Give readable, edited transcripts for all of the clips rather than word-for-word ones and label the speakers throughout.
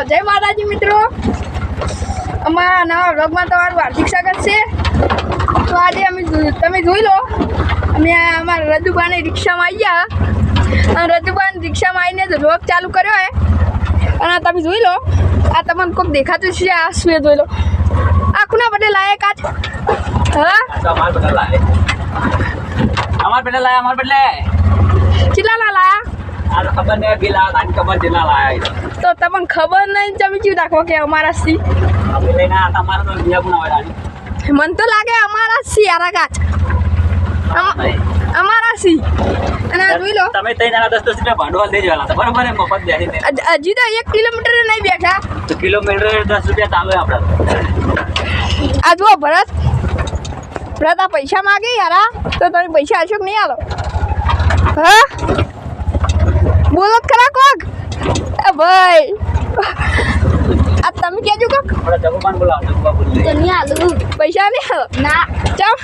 Speaker 1: જય માતાજી મિત્રો, અમારા નવા વ્લોગમાં તમારું હાર્દિક સ્વાગત છે। તો આજે તમે જોઈ લો, અમે અમારા રજુબાની રિક્ષામાં આવી ગયા અને રજુબાની રિક્ષામાં આવીને વ્લોગ ચાલુ કર્યો હે। અને તમે જોઈ લો, આ તમને કોઈક દેખાતું છે, આ શું જોઈ લો, આ કોના બદલે લાયક આજ? હા,
Speaker 2: અમાર બદલે
Speaker 1: કેટલા લાયા?
Speaker 2: આ ખબર નહીં, પેલા આની ખબર જેટલા લાયા
Speaker 1: તો તમને ખબર નહીં, તમે શું રાખો કે અમારા સી
Speaker 2: અમે લઈને આ તમારે તો બીજા પણ આવે રાણી
Speaker 1: મને તો લાગે અમારા સી યાર કાચ અમારા સી। અને આ જોઈ લો,
Speaker 2: તમે 3 જણા 10 રૂપિયા ભાડું દેજો વાલા, બરાબર ને? મફત બેસીને
Speaker 1: હજી તો 1 કિલોમીટર નહીં બેઠા,
Speaker 2: તો કિલોમીટર 10 રૂપિયા ચાલે આપણે।
Speaker 1: આ જુઓ ભરત, આ પૈસા માગે યાર, તો તમે પૈસા આલશો કે નહીં આલો? હા બોલો ખરા કોક? એ ભાઈ આ તમે કહેજો કોક
Speaker 2: આપણે જગુબાન બોલાવો, જગુબા બોલ
Speaker 1: તો નહીં આલું, પૈસા નહીં આલો ના ચમ,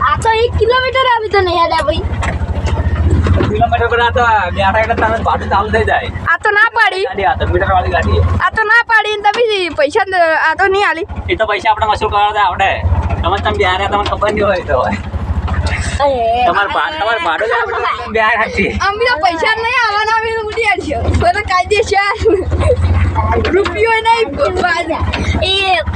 Speaker 1: આ તો 1 કિલોમીટર આવી તો નહીં આલ્યા ભાઈ,
Speaker 2: કિલોમીટર પર આ તો બેઠા એટલે તમે ભાડું ચાલુ થઈ જાય।
Speaker 1: આ તો ના પાડી
Speaker 2: ગાડી આ તો મીટર વાળી ગાડી
Speaker 1: આ તો ના પાડી ને તમે પૈસા આ તો નહીં આલી।
Speaker 2: એ તો પૈસા આપણે વસૂલ કરવા આવડે, તમે બિહાર તમને ખબર નહીં હોય તો તમારે ભાડું જ આપણે બિહાર હતી।
Speaker 1: અમે તો પૈસા નહીં આવવાના, અમે ઉડી આલશો બોલો કાયદેસર રૂપિયો નહીં એ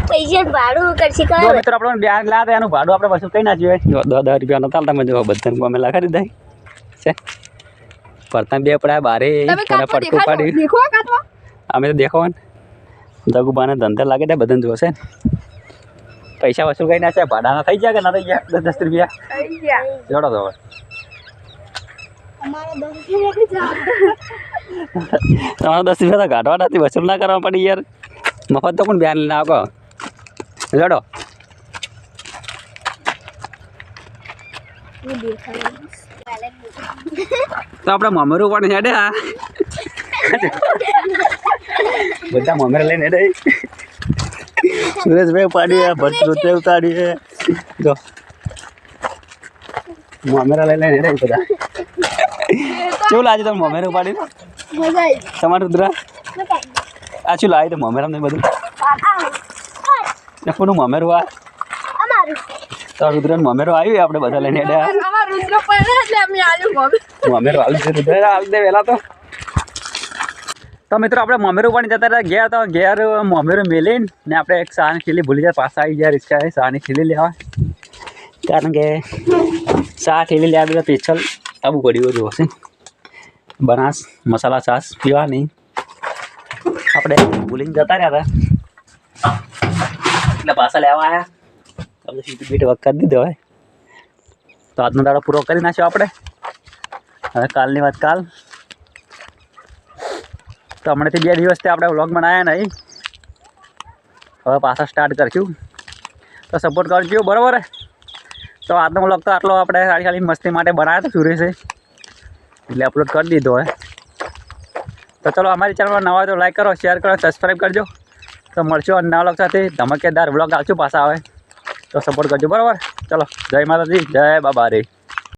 Speaker 1: પૈસા ભાડું કરશે
Speaker 2: જો મિત્રો આપણે બિહાર લાવે એનું ભાડું આપણે વસૂલ કરી નાખ્યું હોય, 10 રૂપિયા નતા તમે જો બધાને અમે લખાડી દઈ છે। પડતા બે પડા બારે પડકું પાડી
Speaker 1: દેખો કાટવા,
Speaker 2: અમે તો દેખો ને જગુબાને ધંધા લાગે ને બધાને જોશે ને, પૈસા વસૂલ કરી નાખ્યા, ભાડાના થઈ ગયા કે ના થઈ ગયા? 10 રૂપિયા
Speaker 1: થઈ ગયા
Speaker 2: જોડો તો હવે
Speaker 1: અમારા 10 રૂપિયા
Speaker 2: તમારે 10 રૂપિયા તો ઘાટવા નથી, વસૂલ ના કરવા પડી યાર, મફત તો પણ બેન ના આપો જોડો। તો આપણે મમેરું પણ હેડે, હા બધા મમેરા લઈને હેડે, સુરેશભાઈ પાડ્યું, ભટ્ટ ઉતાર્યું જો મમેરા લઈને હેડે બધા। કેવું લાગે તમે મમેરું પાડી?
Speaker 1: મજા આવી
Speaker 2: તમારું રુદ્રા આ શું લાવી તો મમેરા ને બધું કોનું મમેરું આ તો રુદ્ર મમેરો આવ્યું, આપણે બધા લઈને હેડે
Speaker 1: અમાર રુદ્ર પડે એટલે અમે આલ્યું
Speaker 2: મમેરો હાલ છે, રુદ્ર હાલ દે વહેલા તો મિત્રો આપણે મમેરું પણ જતા રહ્યા ગયા, તો ઘેર મમેરું મેલીને ને આપણે એક સાની ખીલી ભૂલી જાય, પાછા આવી ગયા રિક્ષાએ સાની ખીલી લેવા, કારણ કે ચા ખીલી લેવા બધા પેચલ આવું પડ્યું જો હશે, બનાસ મસાલા છાશ પીવાની આપણે ભૂલીને જતા રહ્યા હતા, એટલે પાછા લેવા આવ્યા, આપણે સીટ બીટ વખત દીધો હોય તો આજનો દાડો પૂરો કરી નાખ્યો આપણે। હવે કાલની વાત કાલ, તો હમણાંથી 2 દિવસથી આપણે વ્લોગ બનાવ્યા નહીં, હવે પાછા સ્ટાર્ટ કરશું, તો સપોર્ટ કરજો બરાબર। તો આજનો વ્લોગ તો આટલો આપણે ખાલી મસ્તી માટે બનાવ્યો હતો સુરેશે, એટલે અપલોડ કરી દીધો હોય। તો ચલો અમારી ચેનલમાં નવા તો લાઈક કરો, શેર કરો, સબસ્ક્રાઈબ કરજો, તો મળશો નવા વ્લોગ સાથે, ધમાકેદાર વ્લોગ આવશું પાછા આવે, તો સપોર્ટ કરજો બરાબર। ચલો જય માતાજી, જય બાબા રે।